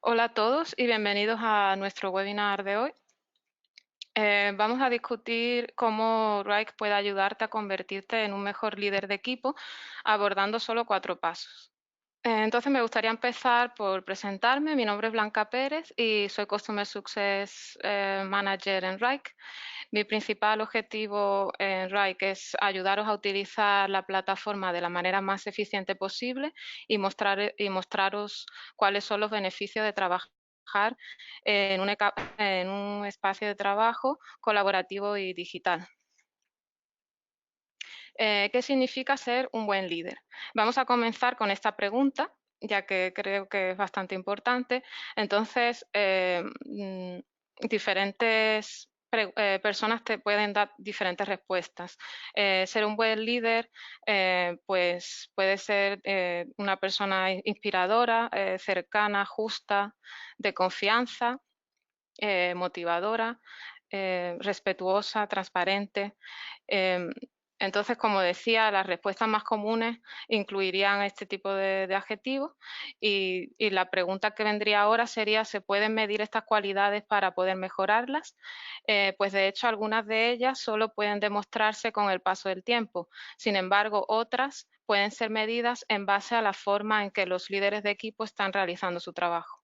Hola a todos y bienvenidos a nuestro webinar de hoy. Vamos a discutir cómo Rike puede ayudarte a convertirte en un mejor líder de equipo abordando solo 4 pasos. Entonces me gustaría empezar por presentarme. Mi nombre es Blanca Pérez y soy Customer Success Manager en Rike. Mi principal objetivo en Rike es ayudaros a utilizar la plataforma de la manera más eficiente posible y mostraros cuáles son los beneficios de trabajar en un espacio de trabajo colaborativo y digital. ¿Qué significa ser un buen líder? Vamos a comenzar con esta pregunta, ya que creo que es bastante importante. Entonces, diferentes personas te pueden dar diferentes respuestas. Ser un buen líder, pues puede ser una persona inspiradora, cercana, justa, de confianza, motivadora, respetuosa, transparente. Em, entonces, como decía, las respuestas más comunes incluirían este tipo de adjetivos y la pregunta que vendría ahora sería, ¿se pueden medir estas cualidades para poder mejorarlas? Pues de hecho, algunas de ellas solo pueden demostrarse con el paso del tiempo. Sin embargo, otras pueden ser medidas en base a la forma en que los líderes de equipo están realizando su trabajo.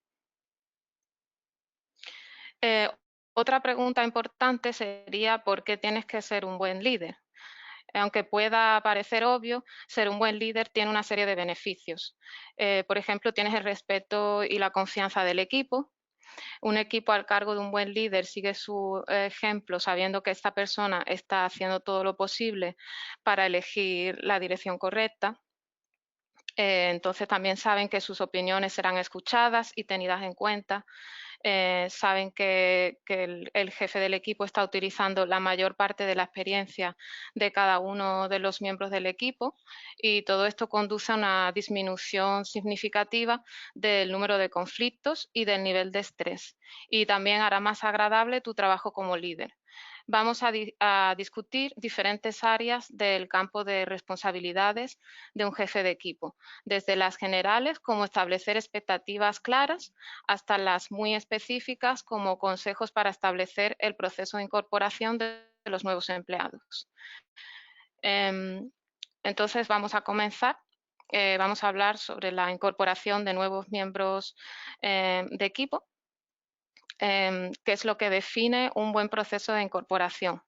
Eh, Otra pregunta importante sería ¿por qué tienes que ser un buen líder? Aunque pueda parecer obvio, ser un buen líder tiene una serie de beneficios. Por ejemplo, tienes el respeto y la confianza del equipo. Un equipo al cargo de un buen líder sigue su ejemplo sabiendo que esta persona está haciendo todo lo posible para elegir la dirección correcta. Entonces también saben que sus opiniones serán escuchadas y tenidas en cuenta. Saben que el jefe del equipo está utilizando la mayor parte de la experiencia de cada uno de los miembros del equipo y todo esto conduce a una disminución significativa del número de conflictos y del nivel de estrés y también hará más agradable tu trabajo como líder. Vamos a discutir diferentes áreas del campo de responsabilidades de un jefe de equipo, desde las generales como establecer expectativas claras hasta las muy específicas como consejos para establecer el proceso de incorporación de los nuevos empleados. Em, entonces vamos a comenzar. Vamos a hablar sobre la incorporación de nuevos miembros de equipo, que es lo que define un buen proceso de incorporación.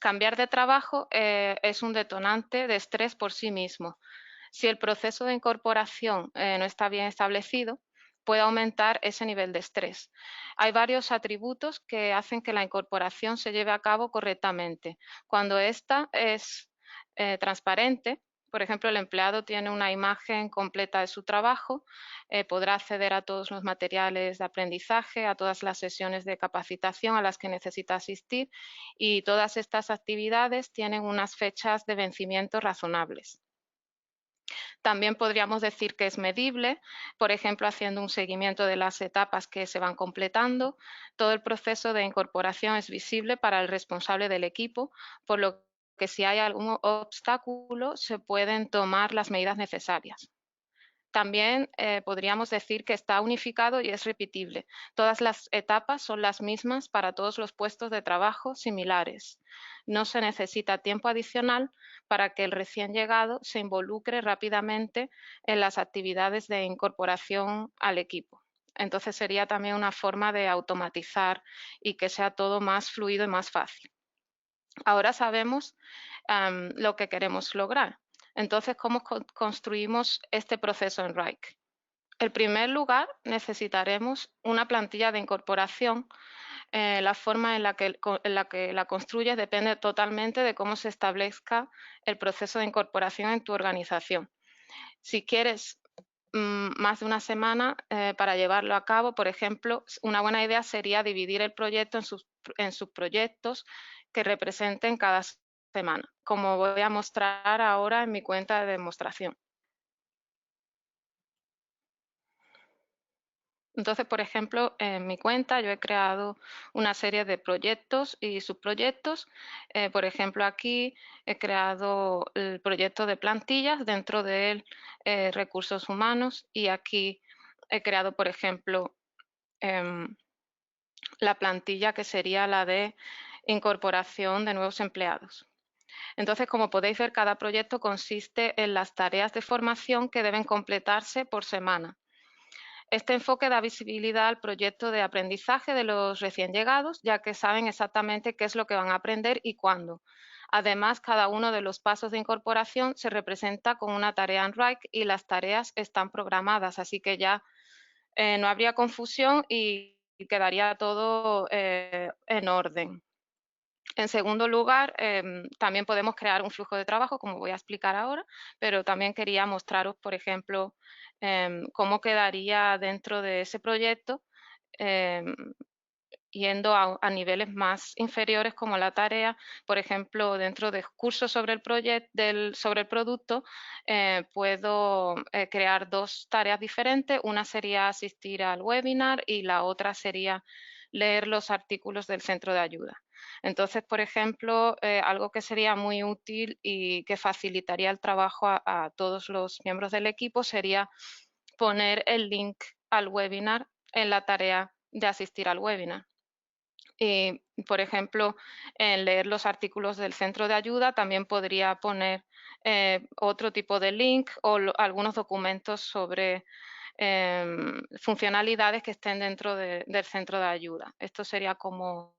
Cambiar de trabajo es un detonante de estrés por sí mismo. Si el proceso de incorporación no está bien establecido, puede aumentar ese nivel de estrés. Hay varios atributos que hacen que la incorporación se lleve a cabo correctamente. Cuando esta es transparente, por ejemplo, el empleado tiene una imagen completa de su trabajo, podrá acceder a todos los materiales de aprendizaje, a todas las sesiones de capacitación a las que necesita asistir y todas estas actividades tienen unas fechas de vencimiento razonables. También podríamos decir que es medible, por ejemplo, haciendo un seguimiento de las etapas que se van completando. Todo el proceso de incorporación es visible para el responsable del equipo, por lo que si hay algún obstáculo se pueden tomar las medidas necesarias. También podríamos decir que está unificado y es repetible. Todas las etapas son las mismas para todos los puestos de trabajo similares. No se necesita tiempo adicional para que el recién llegado se involucre rápidamente en las actividades de incorporación al equipo. Entonces sería también una forma de automatizar y que sea todo más fluido y más fácil. Ahora sabemos lo que queremos lograr. Entonces, ¿cómo construimos este proceso en Rike? En primer lugar, necesitaremos una plantilla de incorporación. La forma en la que la construyes depende totalmente de cómo se establezca el proceso de incorporación en tu organización. Si quieres más de una semana para llevarlo a cabo, por ejemplo, una buena idea sería dividir el proyecto en subproyectos que representen cada semana, como voy a mostrar ahora en mi cuenta de demostración. Entonces, por ejemplo, en mi cuenta yo he creado una serie de proyectos y subproyectos. Por ejemplo, aquí he creado el proyecto de plantillas, dentro de él recursos humanos y aquí he creado, por ejemplo, la plantilla que sería la de incorporación de nuevos empleados. Entonces, como podéis ver, cada proyecto consiste en las tareas de formación que deben completarse por semana. Este enfoque da visibilidad al proyecto de aprendizaje de los recién llegados, ya que saben exactamente qué es lo que van a aprender y cuándo. Además, cada uno de los pasos de incorporación se representa con una tarea en Wrike y las tareas están programadas, así que ya no habría confusión y quedaría todo en orden. En segundo lugar, también podemos crear un flujo de trabajo, como voy a explicar ahora, pero también quería mostraros, por ejemplo, cómo quedaría dentro de ese proyecto, em, yendo a niveles más inferiores como la tarea, por ejemplo, dentro de cursos sobre el sobre el producto, puedo crear dos tareas diferentes. Una sería asistir al webinar y la otra sería leer los artículos del centro de ayuda. Entonces, por ejemplo, algo que sería muy útil y que facilitaría el trabajo a todos los miembros del equipo sería poner el link al webinar en la tarea de asistir al webinar. Y, por ejemplo, en leer los artículos del centro de ayuda también podría poner otro tipo de link o algunos documentos sobre funcionalidades que estén dentro del centro de ayuda. Esto sería como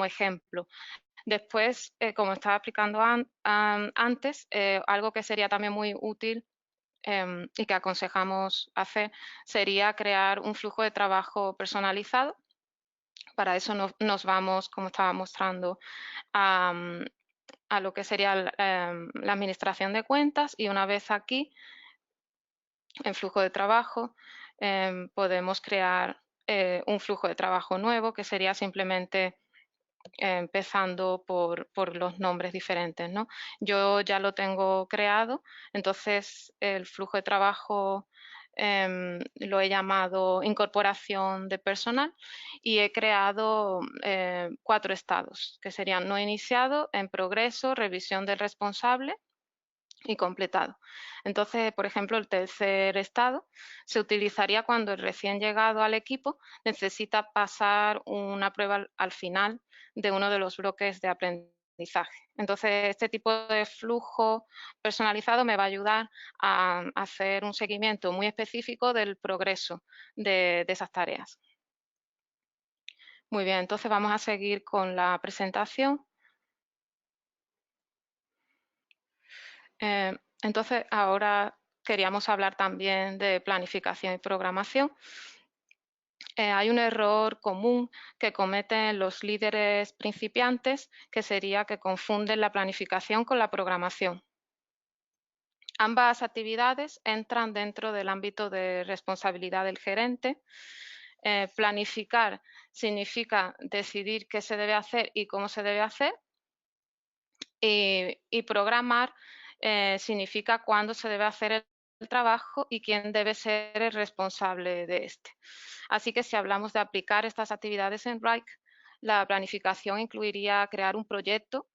ejemplo. Después, como estaba explicando antes, algo que sería también muy útil y que aconsejamos hacer sería crear un flujo de trabajo personalizado. Para eso nos vamos, como estaba mostrando, a lo que sería la administración de cuentas, y una vez aquí, en flujo de trabajo, podemos crear un flujo de trabajo nuevo, que sería simplemente empezando por los nombres diferentes, ¿no? Yo ya lo tengo creado, entonces el flujo de trabajo lo he llamado incorporación de personal y he creado 4 estados, que serían no iniciado, en progreso, revisión del responsable y completado. Entonces, por ejemplo, el tercer estado se utilizaría cuando el recién llegado al equipo necesita pasar una prueba al final de uno de los bloques de aprendizaje. Entonces, este tipo de flujo personalizado me va a ayudar a hacer un seguimiento muy específico del progreso de esas tareas. Muy bien, entonces vamos a seguir con la presentación. Entonces, ahora queríamos hablar también de planificación y programación. Hay un error común que cometen los líderes principiantes, que sería que confunden la planificación con la programación. Ambas actividades entran dentro del ámbito de responsabilidad del gerente. Planificar significa decidir qué se debe hacer y cómo se debe hacer. Y programar significa cuándo se debe hacer el trabajo y quién debe ser el responsable de este. Así que si hablamos de aplicar estas actividades en Wrike, la planificación incluiría crear un proyecto,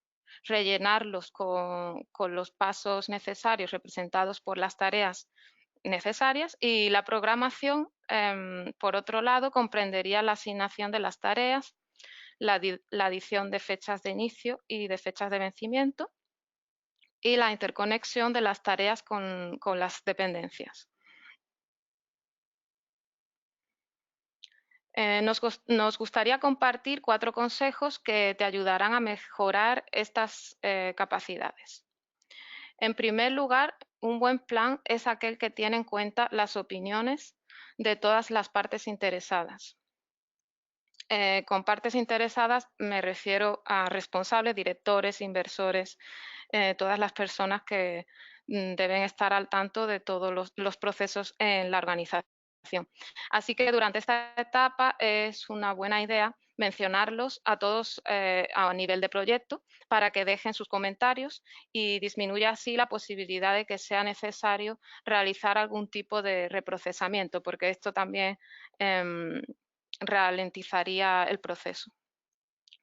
rellenarlos con los pasos necesarios representados por las tareas necesarias, y la programación, por otro lado, comprendería la asignación de las tareas, la adición de fechas de inicio y de fechas de vencimiento, y la interconexión de las tareas con las dependencias. Nos gustaría compartir 4 consejos que te ayudarán a mejorar estas capacidades. En primer lugar, un buen plan es aquel que tiene en cuenta las opiniones de todas las partes interesadas. Con partes interesadas me refiero a responsables, directores, inversores, todas las personas que deben estar al tanto de todos los procesos en la organización. Así que durante esta etapa es una buena idea mencionarlos a todos a nivel de proyecto para que dejen sus comentarios y disminuya así la posibilidad de que sea necesario realizar algún tipo de reprocesamiento, porque esto también ralentizaría el proceso.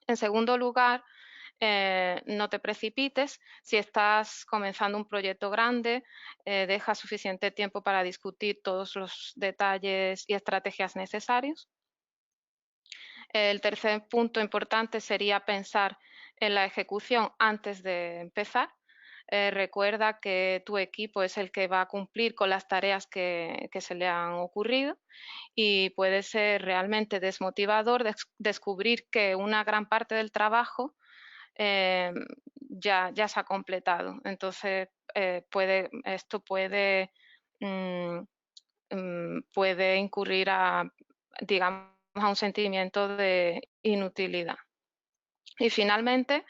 En segundo lugar, no te precipites. Si estás comenzando un proyecto grande, deja suficiente tiempo para discutir todos los detalles y estrategias necesarios. El tercer punto importante sería pensar en la ejecución antes de empezar. Recuerda que tu equipo es el que va a cumplir con las tareas que se le han ocurrido y puede ser realmente desmotivador descubrir que una gran parte del trabajo ya se ha completado. Entonces, esto mm, puede incurrir digamos, a un sentimiento de inutilidad. Y finalmente,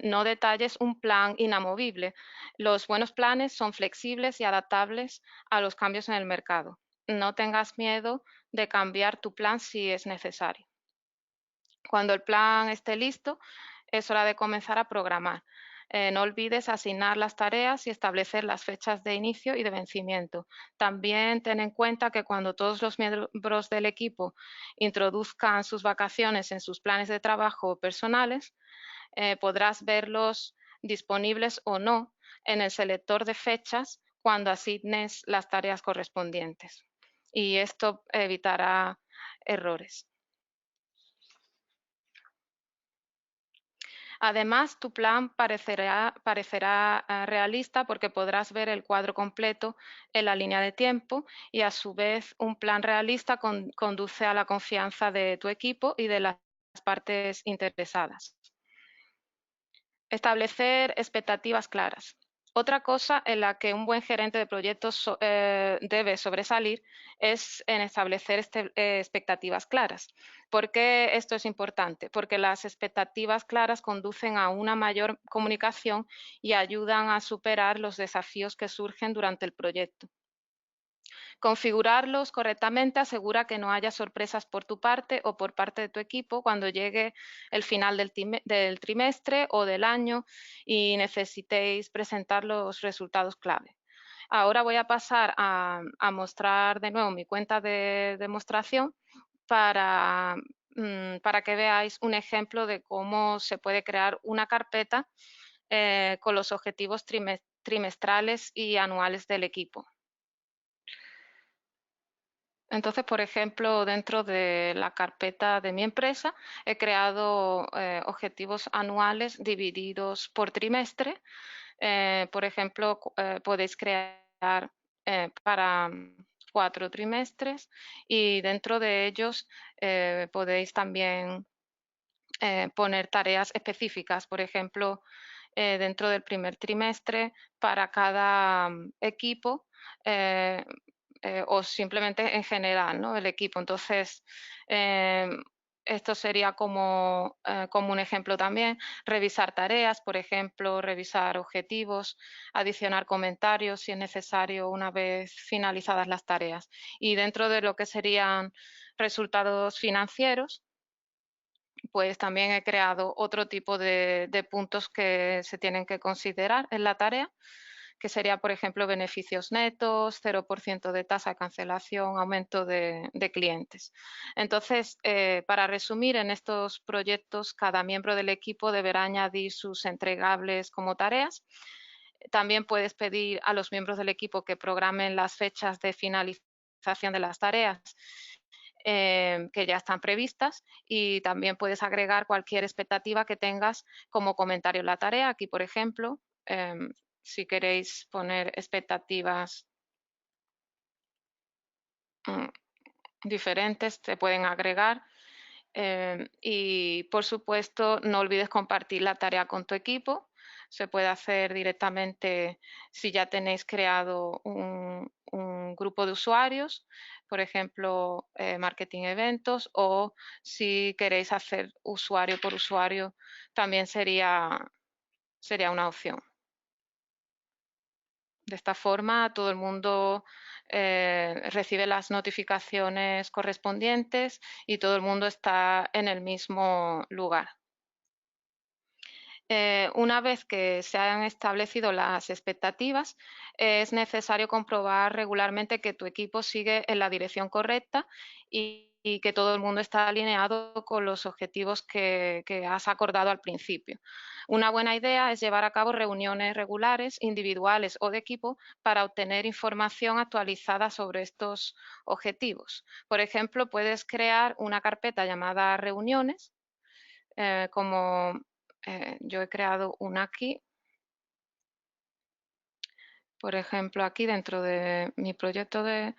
no detalles un plan inamovible. Los buenos planes son flexibles y adaptables a los cambios en el mercado. No tengas miedo de cambiar tu plan si es necesario. Cuando el plan esté listo, es hora de comenzar a programar. No olvides asignar las tareas y establecer las fechas de inicio y de vencimiento. También ten en cuenta que cuando todos los miembros del equipo introduzcan sus vacaciones en sus planes de trabajo personales, podrás verlos disponibles o no en el selector de fechas cuando asignes las tareas correspondientes. Y esto evitará errores. Además, tu plan parecerá realista porque podrás ver el cuadro completo en la línea de tiempo y a su vez un plan realista conduce a la confianza de tu equipo y de las partes interesadas. Establecer expectativas claras. Otra cosa en la que un buen gerente de proyectos debe sobresalir es en establecer expectativas claras. ¿Por qué esto es importante? Porque las expectativas claras conducen a una mayor comunicación y ayudan a superar los desafíos que surgen durante el proyecto. Configurarlos correctamente asegura que no haya sorpresas por tu parte o por parte de tu equipo cuando llegue el final del trimestre o del año y necesitéis presentar los resultados clave. Ahora voy a pasar a mostrar de nuevo mi cuenta de demostración para que veáis un ejemplo de cómo se puede crear una carpeta con los objetivos trimestrales y anuales del equipo. Entonces, por ejemplo, dentro de la carpeta de mi empresa he creado objetivos anuales divididos por trimestre. Por ejemplo, podéis crear para 4 trimestres y dentro de ellos podéis también poner tareas específicas. Por ejemplo, dentro del primer trimestre para cada equipo o simplemente en general, ¿no? El equipo. Entonces, esto sería como un ejemplo también, revisar tareas, por ejemplo, revisar objetivos, adicionar comentarios si es necesario una vez finalizadas las tareas. Y dentro de lo que serían resultados financieros, pues también he creado otro tipo de puntos que se tienen que considerar en la tarea, que sería, por ejemplo, beneficios netos, 0% de tasa de cancelación, aumento de clientes. Entonces, para resumir, en estos proyectos cada miembro del equipo deberá añadir sus entregables como tareas. También puedes pedir a los miembros del equipo que programen las fechas de finalización de las tareas que ya están previstas y también puedes agregar cualquier expectativa que tengas como comentario en la tarea. Aquí, por ejemplo, si queréis poner expectativas diferentes, se pueden agregar. Y, por supuesto, no olvides compartir la tarea con tu equipo. Se puede hacer directamente si ya tenéis creado un grupo de usuarios, por ejemplo, marketing eventos, o si queréis hacer usuario por usuario, también sería una opción. De esta forma, todo el mundo recibe las notificaciones correspondientes y todo el mundo está en el mismo lugar. Una vez que se han establecido las expectativas, es necesario comprobar regularmente que tu equipo sigue en la dirección correcta y que todo el mundo está alineado con los objetivos que has acordado al principio. Una buena idea es llevar a cabo reuniones regulares, individuales o de equipo, para obtener información actualizada sobre estos objetivos. Por ejemplo, puedes crear una carpeta llamada reuniones, como yo he creado una aquí. Por ejemplo, aquí dentro de mi proyecto de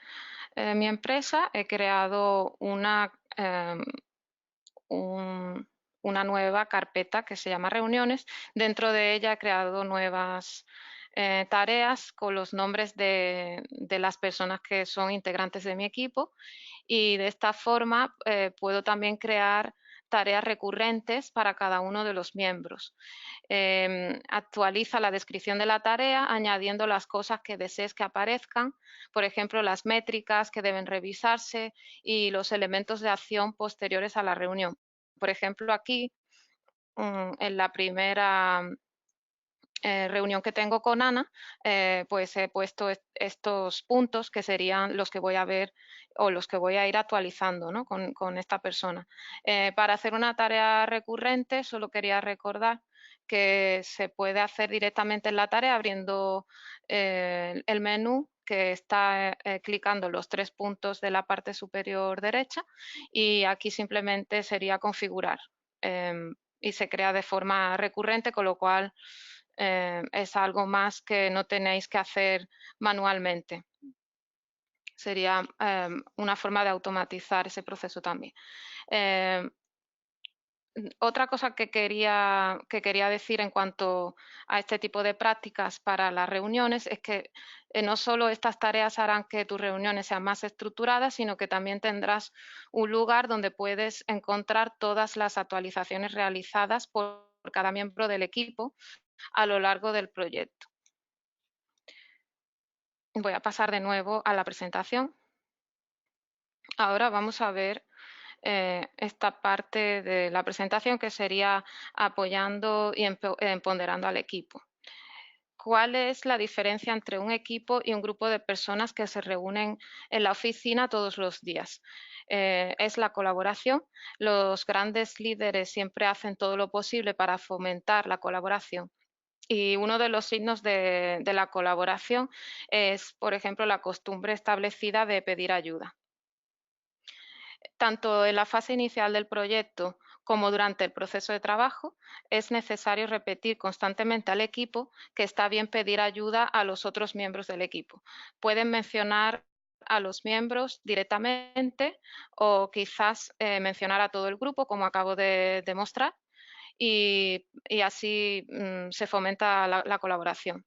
mi empresa he creado una nueva carpeta que se llama reuniones. Dentro de ella he creado nuevas tareas con los nombres de las personas que son integrantes de mi equipo, y de esta forma puedo también crear tareas recurrentes para cada uno de los miembros. Actualiza la descripción de la tarea añadiendo las cosas que desees que aparezcan, por ejemplo, las métricas que deben revisarse y los elementos de acción posteriores a la reunión. Por ejemplo, aquí, en la primera reunión que tengo con Ana, pues he puesto estos puntos que serían los que voy a ver o los que voy a ir actualizando, ¿no?, con esta persona. Para hacer una tarea recurrente, solo quería recordar que se puede hacer directamente en la tarea abriendo el menú, que está clicando los 3 puntos de la parte superior derecha, y aquí simplemente sería configurar. Y se crea de forma recurrente, con lo cual es algo más que no tenéis que hacer manualmente. Sería una forma de automatizar ese proceso también. Otra cosa que quería decir en cuanto a este tipo de prácticas para las reuniones es que no solo estas tareas harán que tus reuniones sean más estructuradas, sino que también tendrás un lugar donde puedes encontrar todas las actualizaciones realizadas por cada miembro del equipo a lo largo del proyecto. Voy a pasar de nuevo a la presentación. Ahora vamos a ver esta parte de la presentación, que sería apoyando y empoderando al equipo. ¿Cuál es la diferencia entre un equipo y un grupo de personas que se reúnen en la oficina todos los días? Es la colaboración. Los grandes líderes siempre hacen todo lo posible para fomentar la colaboración. Y uno de los signos de la colaboración es, por ejemplo, la costumbre establecida de pedir ayuda. Tanto en la fase inicial del proyecto como durante el proceso de trabajo, es necesario repetir constantemente al equipo que está bien pedir ayuda a los otros miembros del equipo. Pueden mencionar a los miembros directamente, o quizás mencionar a todo el grupo, como acabo de demostrar, y así se fomenta la colaboración.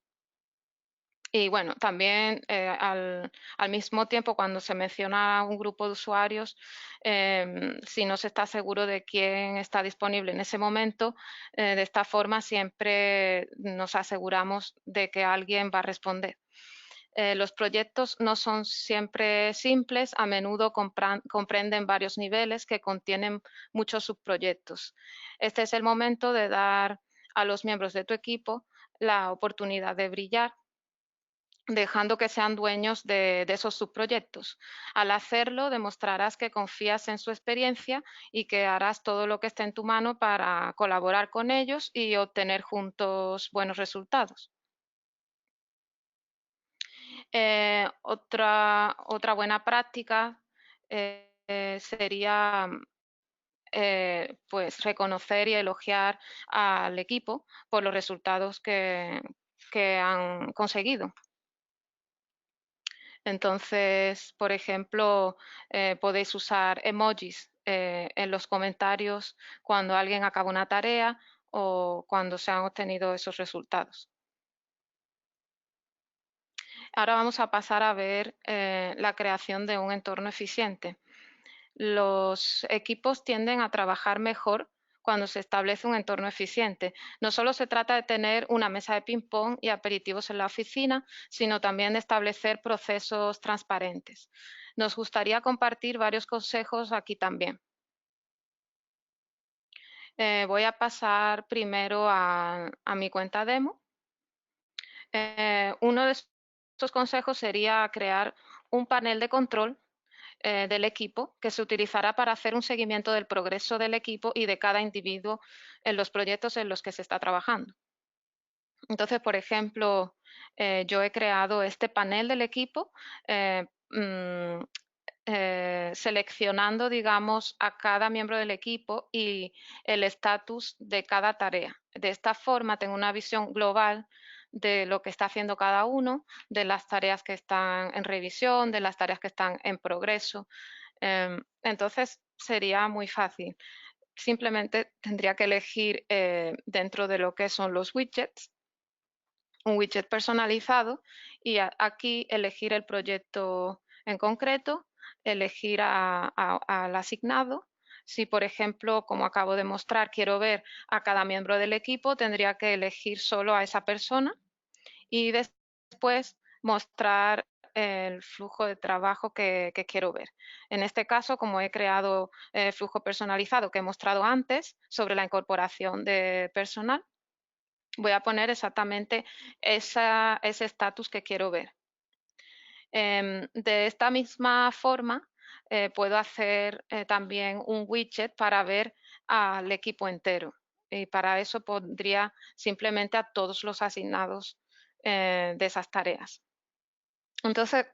Y bueno, también al mismo tiempo, cuando se menciona un grupo de usuarios, si no se está seguro de quién está disponible en ese momento, de esta forma siempre nos aseguramos de que alguien va a responder. Los proyectos no son siempre simples, a menudo comprenden varios niveles que contienen muchos subproyectos. Este es el momento de dar a los miembros de tu equipo la oportunidad de brillar, dejando que sean dueños de esos subproyectos. Al hacerlo, demostrarás que confías en su experiencia y que harás todo lo que esté en tu mano para colaborar con ellos y obtener juntos buenos resultados. Otra buena práctica sería pues reconocer y elogiar al equipo por los resultados que han conseguido. Entonces, por ejemplo, podéis usar emojis en los comentarios cuando alguien acaba una tarea o cuando se han obtenido esos resultados. Ahora vamos a pasar a ver la creación de un entorno eficiente. Los equipos tienden a trabajar mejor cuando se establece un entorno eficiente. No solo se trata de tener una mesa de ping-pong y aperitivos en la oficina, sino también de establecer procesos transparentes. Nos gustaría compartir varios consejos aquí también. Voy a pasar primero a mi cuenta demo. Uno de estos consejos sería crear un panel de control del equipo que se utilizará para hacer un seguimiento del progreso del equipo y de cada individuo en los proyectos en los que se está trabajando. Entonces, por ejemplo, yo he creado este panel del equipo eh, mm, seleccionando, digamos, a cada miembro del equipo y el estatus de cada tarea. De esta forma tengo una visión global de lo que está haciendo cada uno, de las tareas que están en revisión, de las tareas que están en progreso. Entonces sería muy fácil. Simplemente tendría que elegir dentro de lo que son los widgets, un widget personalizado y aquí elegir el proyecto en concreto, elegir al asignado. Si, por ejemplo, como acabo de mostrar, quiero ver a cada miembro del equipo, tendría que elegir solo a esa persona y después mostrar el flujo de trabajo que quiero ver. En este caso, como he creado el flujo personalizado que he mostrado antes sobre la incorporación de personal, voy a poner exactamente ese estatus que quiero ver. De esta misma forma, puedo hacer también un widget para ver al equipo entero. Y para eso pondría simplemente a todos los asignados de esas tareas. Entonces,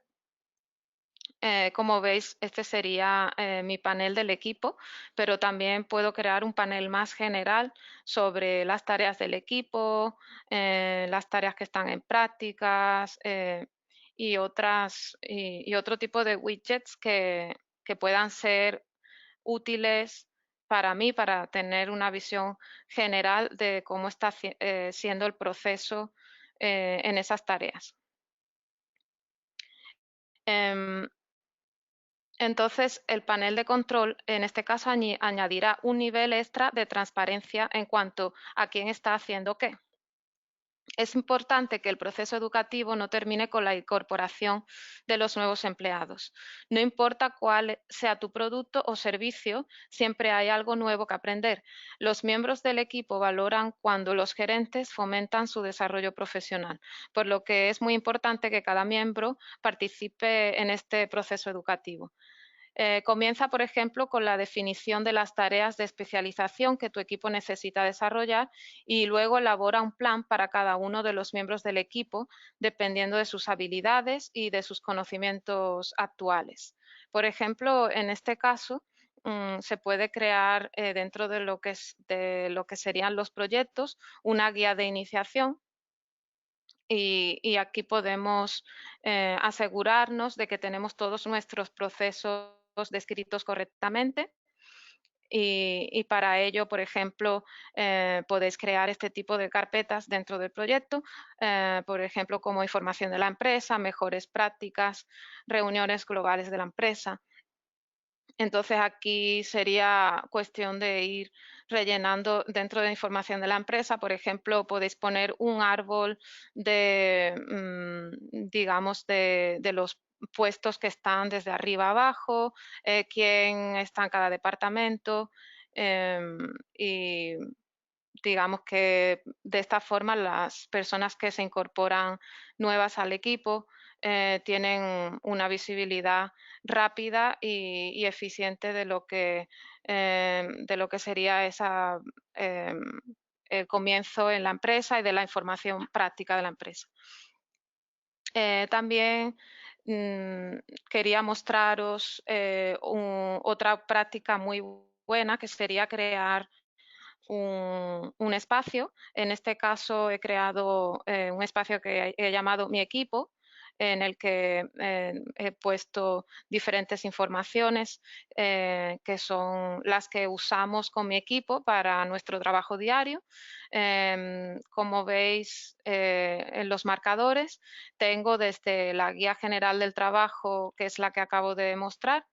como veis, este sería mi panel del equipo, pero también puedo crear un panel más general sobre las tareas del equipo, las tareas que están en prácticas y otro tipo de widgets que puedan ser útiles para mí, para tener una visión general de cómo está siendo el proceso en esas tareas. Em, Entonces, el panel de control, en este caso, añadirá un nivel extra de transparencia en cuanto a quién está haciendo qué. Es importante que el proceso educativo no termine con la incorporación de los nuevos empleados. No importa cuál sea tu producto o servicio, siempre hay algo nuevo que aprender. Los miembros del equipo valoran cuando los gerentes fomentan su desarrollo profesional, por lo que es muy importante que cada miembro participe en este proceso educativo. Comienza, por ejemplo, con la definición de las tareas de especialización que tu equipo necesita desarrollar y luego elabora un plan para cada uno de los miembros del equipo, dependiendo de sus habilidades y de sus conocimientos actuales. Por ejemplo, en este caso, se puede crear dentro de lo que serían los proyectos una guía de iniciación y aquí podemos asegurarnos de que tenemos todos nuestros procesos descritos correctamente y para ello, por ejemplo, podéis crear este tipo de carpetas dentro del proyecto, por ejemplo, como información de la empresa, mejores prácticas, reuniones globales de la empresa. Entonces aquí sería cuestión de ir rellenando dentro de la información de la empresa. Por ejemplo, podéis poner un árbol de, digamos, de los puestos que están desde arriba abajo, quién está en cada departamento y digamos que de esta forma las personas que se incorporan nuevas al equipo tienen una visibilidad rápida y eficiente de lo que sería eh, el comienzo en la empresa y de la información práctica de la empresa. También quería mostraros otra práctica muy buena que sería crear un espacio. En este caso he creado un espacio que he llamado Mi Equipo, en el que he puesto diferentes informaciones que son las que usamos con mi equipo para nuestro trabajo diario. Como veis en los marcadores, tengo desde la guía general del trabajo, que es la que acabo de mostrar,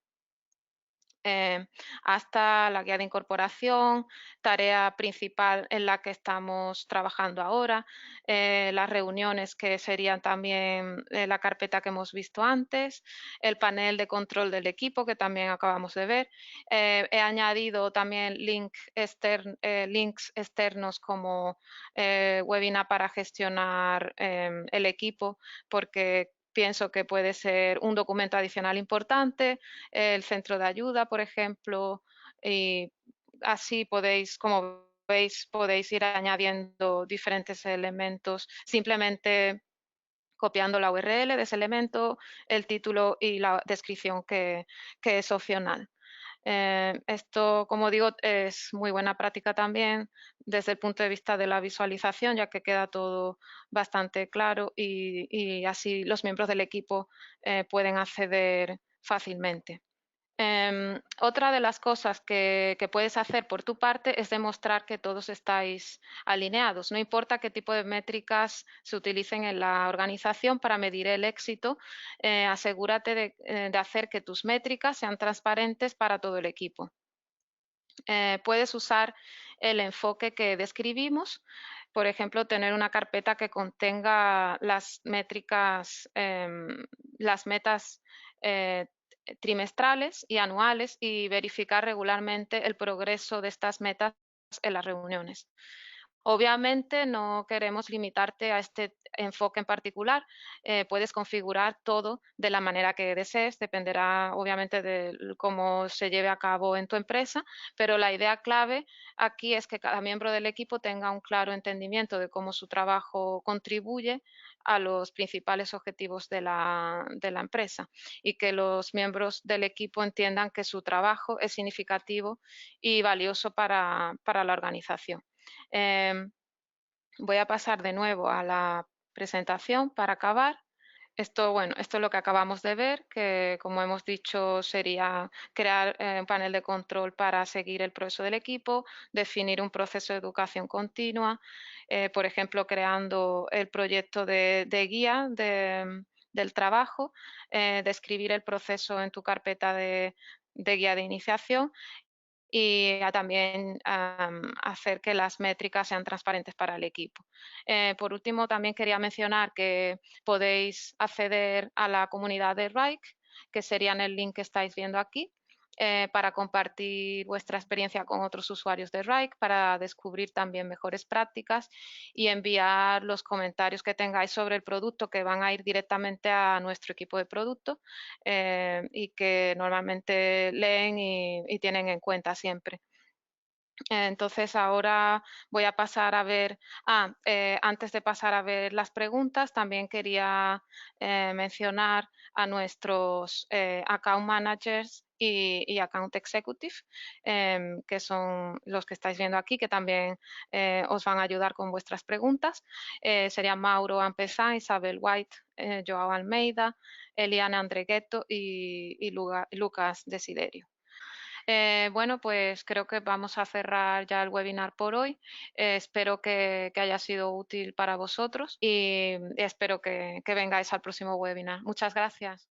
eh, hasta la guía de incorporación, tarea principal en la que estamos trabajando ahora, las reuniones que serían también la carpeta que hemos visto antes, el panel de control del equipo que también acabamos de ver. He añadido también links externos como webinar para gestionar el equipo, porque pienso que puede ser un documento adicional importante, el centro de ayuda, por ejemplo, y así podéis, como veis, podéis ir añadiendo diferentes elementos simplemente copiando la URL de ese elemento, el título y la descripción que es opcional. Esto, como digo, es muy buena práctica también desde el punto de vista de la visualización, ya que queda todo bastante claro y así los miembros del equipo pueden acceder fácilmente. Otra de las cosas que puedes hacer por tu parte es demostrar que todos estáis alineados. No importa qué tipo de métricas se utilicen en la organización para medir el éxito, asegúrate de hacer que tus métricas sean transparentes para todo el equipo. Puedes usar el enfoque que describimos, por ejemplo, tener una carpeta que contenga las métricas, las metas eh, trimestrales y anuales y verificar regularmente el progreso de estas metas en las reuniones. Obviamente no queremos limitarte a este enfoque en particular. Puedes configurar todo de la manera que desees, dependerá obviamente de cómo se lleve a cabo en tu empresa, pero la idea clave aquí es que cada miembro del equipo tenga un claro entendimiento de cómo su trabajo contribuye a los principales objetivos de la empresa y que los miembros del equipo entiendan que su trabajo es significativo y valioso para la organización. Em, Voy a pasar de nuevo a la presentación para acabar. Esto, bueno, esto es lo que acabamos de ver, que como hemos dicho sería crear un panel de control para seguir el progreso del equipo, definir un proceso de educación continua, por ejemplo, creando el proyecto de guía del trabajo, describir el proceso en tu carpeta de guía de iniciación y también hacer que las métricas sean transparentes para el equipo. Por último, también quería mencionar que podéis acceder a la comunidad de RIKE, que sería en el link que estáis viendo aquí, para compartir vuestra experiencia con otros usuarios de RIKE, para descubrir también mejores prácticas y enviar los comentarios que tengáis sobre el producto que van a ir directamente a nuestro equipo de producto y que normalmente leen y tienen en cuenta siempre. Entonces ahora voy a pasar a ver, antes de pasar a ver las preguntas, también quería mencionar a nuestros account managers y account executive, que son los que estáis viendo aquí, que también os van a ayudar con vuestras preguntas. Serían Mauro Ampezán, Isabel White, Joao Almeida, Eliana Andregueto y Lucas Desiderio. Bueno, pues creo que vamos a cerrar ya el webinar por hoy. Espero que haya sido útil para vosotros y espero que vengáis al próximo webinar. Muchas gracias.